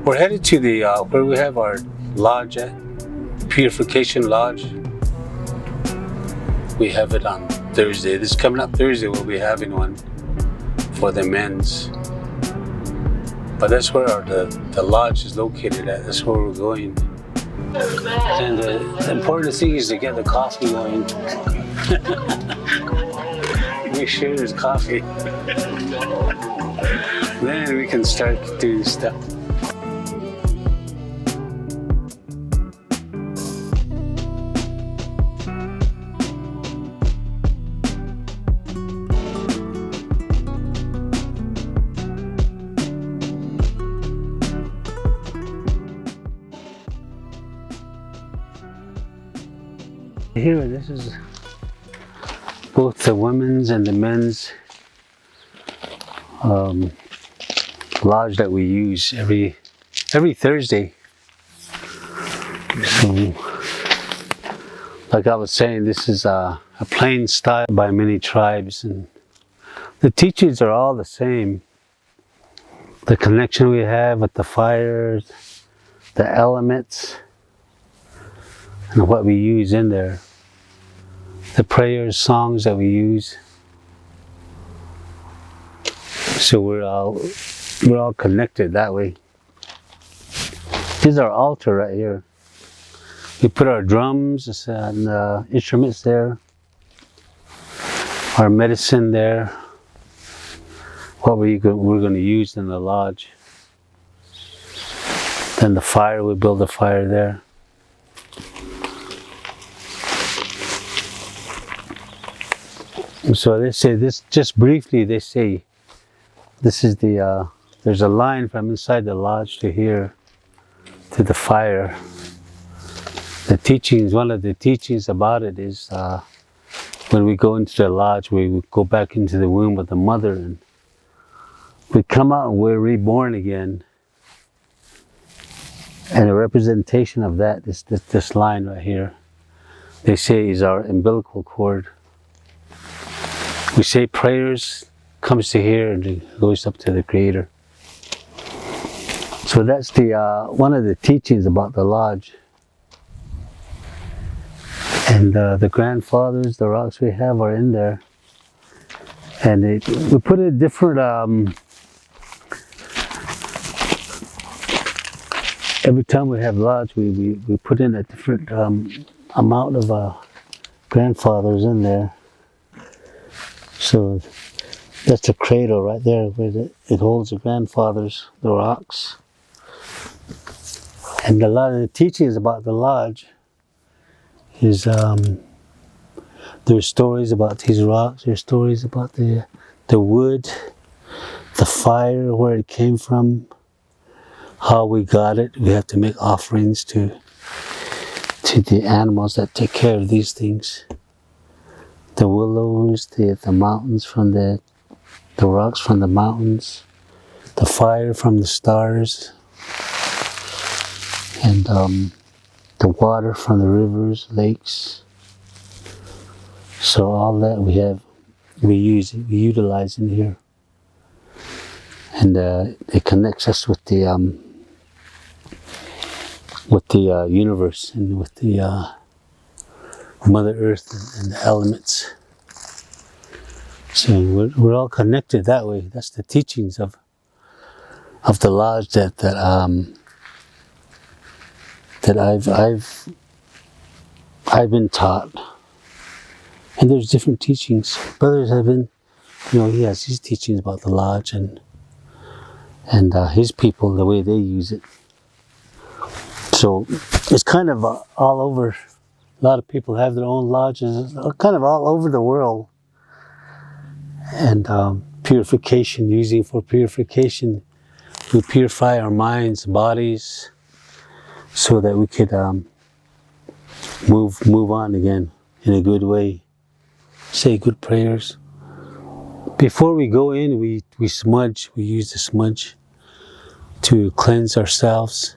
We're headed to the where we have our lodge at, Purification Lodge. We have it on Thursday. This coming up Thursday, we'll be having one for the men's. But that's where the lodge is located at. That's where we're going. And the important thing is to get the coffee going. Make sure there's coffee. Then we can start doing stuff. Here, this is both the women's and the men's lodge that we use every Thursday. So, like I was saying, this is a plain style by many tribes, and the teachings are all the same. The connection we have with the fires, the elements, and what we use in there. The prayers, songs that we use. So we're all connected that way. This is our altar right here. We put our drums and instruments there. Our medicine there. What we're going to use in the lodge. Then the fire, we build a fire there. So they say this, just briefly, they say this is the, there's a line from inside the lodge to here, to the fire. The teachings, one of the teachings about it is when we go into the lodge, we go back into the womb of the mother and we come out and we're reborn again. And a representation of that is this line right here. They say is our umbilical cord. We say prayers, comes to here and it goes up to the Creator. So that's the one of the teachings about the lodge. And the grandfathers, the rocks we have are in there. And we put a different, every time we have lodge, we put in a different amount of grandfathers in there. So that's a cradle right there where it holds the grandfathers, the rocks. And a lot of the teachings about the lodge is there's stories about these rocks, there's stories about the wood, the fire, where it came from, how we got it. We have to make offerings to the animals that take care of these things. The willows, the mountains from the rocks from the mountains, the fire from the stars, and the water from the rivers, lakes. So all that we utilize in here, and it connects us with the universe and with the Mother Earth and the elements. So we're all connected that way. That's the teachings of the lodge that I've been taught. And there's different teachings. Brothers have been, he has his teachings about the lodge and his people, the way they use it. So it's kind of all over. A lot of people have their own lodges, kind of all over the world. And purification, using for purification, we purify our minds, bodies, so that we could move on again in a good way. Say good prayers. Before we go in, we smudge. We use the smudge to cleanse ourselves.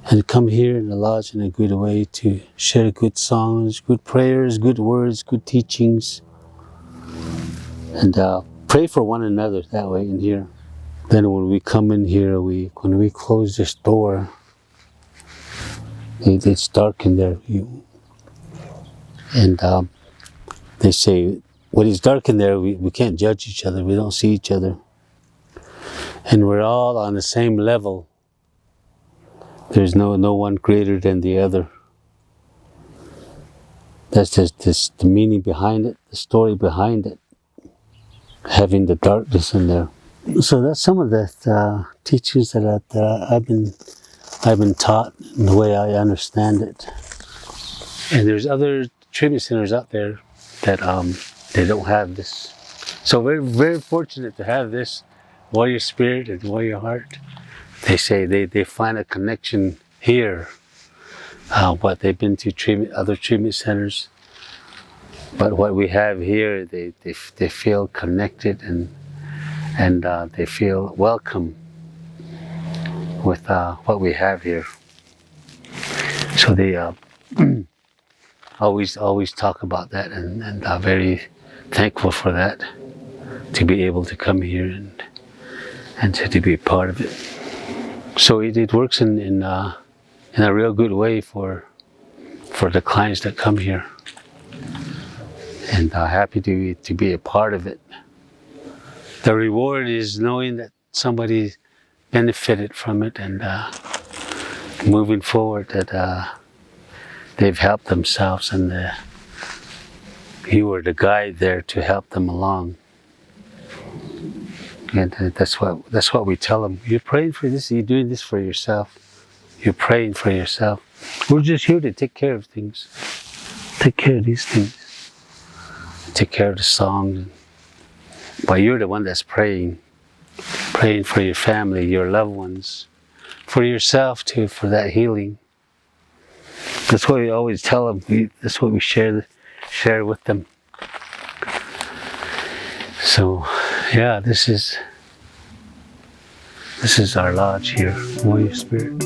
And come here in the lodge in a good way to share good songs, good prayers, good words, good teachings. And pray for one another that way in here. Then when we come in here, when we close this door, it's dark in there. And they say, when it's dark in there, we can't judge each other. We don't see each other. And we're all on the same level. There's no one greater than the other. That's just the meaning behind it, the story behind it, having the darkness in there. So that's some of the teachings that I've been taught in the way I understand it. And there's other treatment centers out there that they don't have this. So we're very fortunate to have this warrior spirit and warrior heart. They say they find a connection here. What they've been to other treatment centers, but what we have here, they feel connected and they feel welcome with what we have here. So they always talk about that, and are very thankful for that, to be able to come here and to be part of it. So it works in a real good way for the clients that come here, and happy to be a part of it. The reward is knowing that somebody benefited from it, and moving forward, that they've helped themselves, and you were the guide there to help them along. And that's what we tell them. You're praying for this. You're doing this for yourself. You're praying for yourself. We're just here to take care of things. Take care of these things. Take care of the song. But you're the one that's praying. Praying for your family, your loved ones. For yourself too, for that healing. That's what we always tell them. That's what we share with them. So, yeah, this is our lodge here, Warrior Spirit.